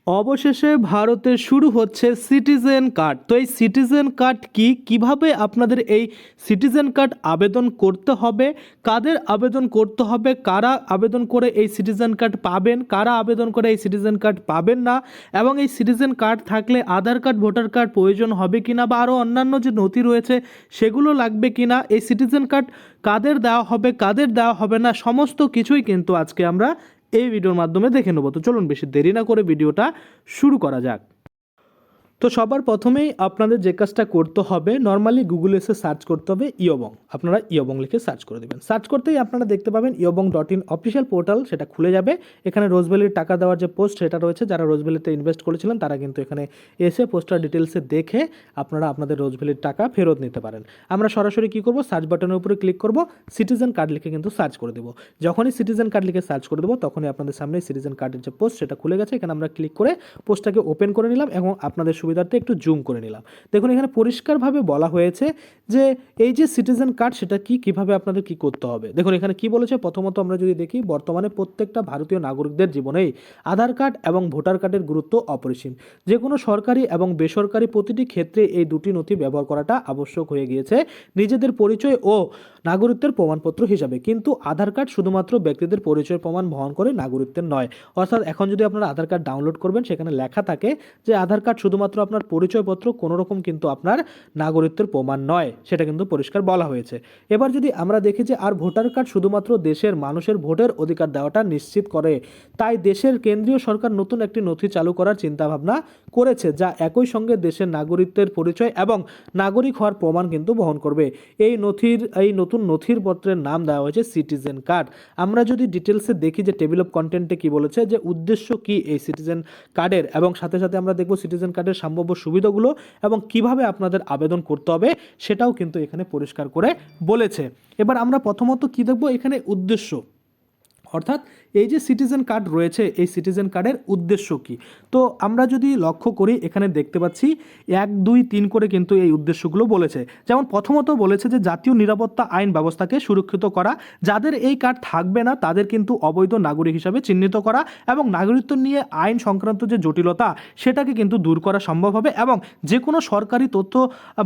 অবশেষে ভারতে শুরু হচ্ছে সিটিজেন কার্ড। তো এই সিটিজেন কার্ড কি, কিভাবে আপনাদের এই সিটিজেন কার্ড আবেদন করতে হবে, কাদের আবেদন করতে হবে, কারা আবেদন করে এই সিটিজেন কার্ড পাবেন, কারা আবেদন করে এই সিটিজেন কার্ড পাবেন না, এবং এই সিটিজেন কার্ড থাকলে আধার কার্ড ভোটার কার্ড প্রয়োজন হবে কিনা বা আরও অন্যান্য যে নথি রয়েছে সেগুলো লাগবে কিনা, এই সিটিজেন কার্ড কাদের দেওয়া হবে কাদের দেওয়া হবে না, সমস্ত কিছুই কিন্তু আজকে আমরা এই ভিডিওর মাধ্যমে দেখে নেব। তো চলুন বেশি দেরি না করে ভিডিওটা শুরু করা যাক। তো সবার প্রথমেই আপনাদের যে কাজটা করতে হবে, নর্মালি গুগলে এসে সার্চ করতে হবে ইয়বং। আপনারা ইয়বং লিখে সার্চ করে দেবেন। সার্চ করতেই আপনারা দেখতে পাবেন ইয়বং.in অফিসিয়াল পোর্টাল, সেটা খুলে যাবে। এখানে রোজভ্যালির টাকা দেওয়ার যে পোস্ট সেটা রয়েছে, যারা রোজভ্যালিতে ইনভেস্ট করেছিলেন তারা কিন্তু এখানে এসে পোস্টার ডিটেলসে দেখে আপনারা আপনাদের রোজভ্যালির টাকা ফেরত নিতে পারেন। আমরা সরাসরি কী করব, সার্চ বাটনের উপরে ক্লিক করব, সিটিজেন কার্ড লিখে কিন্তু সার্চ করে দেবো। যখনই সিটিজেন কার্ড লিখে সার্চ করে দেবো তখনই আপনাদের সামনে সিটিজেন কার্ডের যে পোস্ট সেটা খুলে গেছে। এখানে আমরা ক্লিক করে পোস্টটাকে ওপেন করে নিলাম এবং আপনাদের সুবিধার্থে একটু জুম করে নিলাম। দেখুন এখানে পরিষ্কারভাবে বলা হয়েছে যে এই যে সিটিজেন কার্ড সেটা কি, কিভাবে আপনাদের কি করতে হবে। দেখুন এখানে কি বলেছে, প্রথমত আমরা যদি দেখি, বর্তমানে প্রত্যেকটা ভারতীয় নাগরিকদের জীবনেই আধার কার্ড এবং ভোটার কার্ডের গুরুত্ব অপরিসীম। যে কোনো সরকারি এবং বেসরকারি প্রতিটি ক্ষেত্রে এই দুটি নথি ব্যবহার করাটা আবশ্যক হয়ে গিয়েছে নিজেদের পরিচয় ও নাগরিকত্বের প্রমাণপত্র হিসাবে। কিন্তু আধার কার্ড শুধুমাত্র ব্যক্তিদের পরিচয় প্রমাণ বহন করে, নাগরিকত্বের নয়। অর্থাৎ এখন যদি আপনারা আধার কার্ড ডাউনলোড করবেন সেখানে লেখা থাকে যে আধার কার্ড শুধুমাত্র আপনার পরিচয়পত্র, কোনো রকম কিন্তু আপনার নাগরিকত্বের প্রমাণ নয়, সেটা কিন্তু পরিষ্কার বলা হয়েছে। এবার যদি আমরা দেখি যে আর ভোটার কার্ড শুধুমাত্র দেশের মানুষের ভোটের অধিকার দেওয়াটা নিশ্চিত করে, তাই দেশের কেন্দ্রীয় সরকার নতুন একটি নথি চালু করার চিন্তাভাবনা করেছে, যা একই সঙ্গে দেশের নাগরিকত্বের পরিচয় এবং নাগরিক হওয়ার প্রমাণ কিন্তু বহন করবে। এই নতুন নথির পত্রের নাম দেওয়া হয়েছে সিটিজেন কার্ড। আমরা যদি ডিটেলসে দেখি যে টেবিল অফ কন্টেন্টে কি বলেছে, যে উদ্দেশ্য কি এই সিটিজেন কার্ডের, এবং সাথে সাথে আমরা দেখব সিটিজেন কার্ডের সম্ভাব্য সুবিধাগুলো এবং কিভাবে আপনাদের আবেদন করতে হবে সেটাও কিন্তু এখানে পরিষ্কার করে বলেছে। এবার আমরা প্রথমত কি দেখব, এখানে উদ্দেশ্য, অর্থাৎ এই যে সিটিজেন কার্ড রয়েছে এই সিটিজেন কার্ডের উদ্দেশ্য কি। তো আমরা যদি লক্ষ্য করি এখানে দেখতে পাচ্ছি 1, 2, 3 করে কিন্তু এই উদ্দেশ্যগুলো বলেছে। যেমন প্রথমত বলেছে যে জাতীয় নিরাপত্তা আইন ব্যবস্থাকে সুরক্ষিত করা, যাদের এই কার্ড থাকবে না তাদের কিন্তু অবৈধ নাগরিক হিসাবে চিহ্নিত করা, এবং নাগরিকত্ব নিয়ে আইন সংক্রান্ত যে জটিলতা সেটাকে কিন্তু দূর করা সম্ভব হবে, এবং যে কোনো সরকারি তথ্য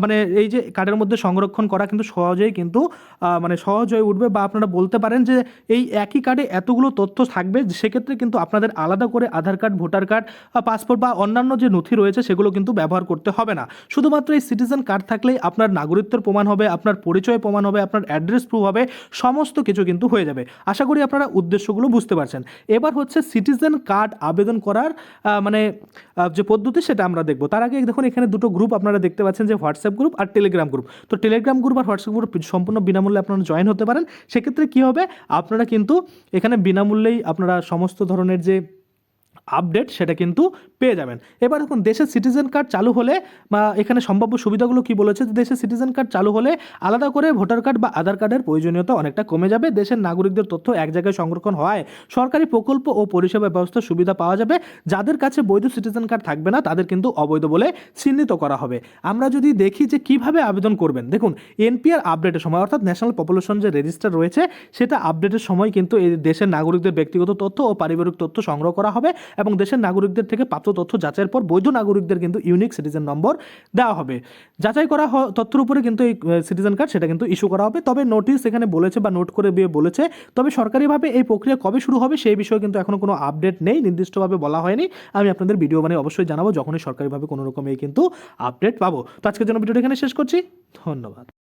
মানে এই যে কার্ডের মধ্যে সংরক্ষণ করা কিন্তু সহজেই কিন্তু সহজ হয়ে উঠবে। বা আপনারা বলতে পারেন যে এই একই কার্ডে এতগুলো তথ্য থাকবে, সেক্ষেত্রে কিন্তু আপনাদের আলাদা করে আধার কার্ড, ভোটার কার্ড, পাসপোর্ট বা অন্যান্য যে নথি রয়েছে সেগুলো কিন্তু ব্যবহার করতে হবে না। শুধুমাত্র এই সিটিজেন কার্ড থাকলেই আপনার নাগরিকত্বের প্রমাণ হবে, আপনার পরিচয় প্রমাণ হবে, আপনার অ্যাড্রেস প্রুফ হবে, সমস্ত কিছু কিন্তু হয়ে যাবে। আশা করি আপনারা উদ্দেশ্যগুলো বুঝতে পারছেন। এবার হচ্ছে সিটিজেন কার্ড আবেদন করার যে পদ্ধতি সেটা আমরা দেখব। তার আগে দেখুন এখানে দুটো গ্রুপ আপনারা দেখতে পাচ্ছেন, যে হোয়াটসঅ্যাপ গ্রুপ আর টেলিগ্রাম গ্রুপ। তো টেলিগ্রাম গ্রুপ আর হোয়াটসঅ্যাপ গ্রুপ সম্পূর্ণ বিনামূল্যে আপনারা জয়েন হতে পারেন। সেক্ষেত্রে কী হবে, আপনারা কিন্তু এখানে বিনামূল্যেই আপনারা সমস্ত ধরনের যে আপডেট সেটা কিন্তু পেয়ে যাবেন। এবার দেখুন দেশের সিটিজেন কার্ড চালু হলে বা এখানে সম্ভাব্য সুবিধাগুলো কি বলেছে, যে দেশের সিটিজেন কার্ড চালু হলে আলাদা করে ভোটার কার্ড বা আধার কার্ডের প্রয়োজনীয়তা অনেকটা কমে যাবে। দেশের নাগরিকদের তথ্য এক জায়গায় সংরক্ষণ হওয়ায় সরকারি প্রকল্প ও পরিষেবা ব্যবস্থার সুবিধা পাওয়া যাবে। যাদের কাছে বৈধ সিটিজেন কার্ড থাকবে না তাদের কিন্তু অবৈধ বলে চিহ্নিত করা হবে। আমরা যদি দেখি যে কিভাবে আবেদন করবেন, দেখুন এনপিআর আপডেটের সময়, অর্থাৎ ন্যাশনাল পপুলেশন যে রেজিস্টার রয়েছে সেটা আপডেটের সময় কিন্তু এই দেশের নাগরিকদের ব্যক্তিগত তথ্য ও পারিবারিক তথ্য সংগ্রহ করা হবে, এবং দেশের নাগরিকদের থেকে প্রাপ্ত তথ্য যাচাইয়ের পর বৈধ নাগরিকদের কিন্তু ইউনিক সিটিজেন নম্বর দেওয়া হবে। যাচাই করা তথ্যের উপরে কিন্তু এই সিটিজেন কার্ড সেটা কিন্তু ইস্যু করা হবে। তবে নোটিশ এখানে বলেছে বা নোট করে দিয়ে বলেছে, তবে সরকারিভাবে এই প্রক্রিয়া কবে শুরু হবে সেই বিষয়ে কিন্তু এখনো কোনো আপডেট নেই, নির্দিষ্টভাবে বলা হয়নি। আমি আপনাদের ভিডিও বানিয়ে অবশ্যই জানাবো যখনই সরকারিভাবে কোনো রকম এই কিন্তু আপডেট পাবো। তো আজকের জন্য ভিডিওটা এখানে শেষ করছি, ধন্যবাদ।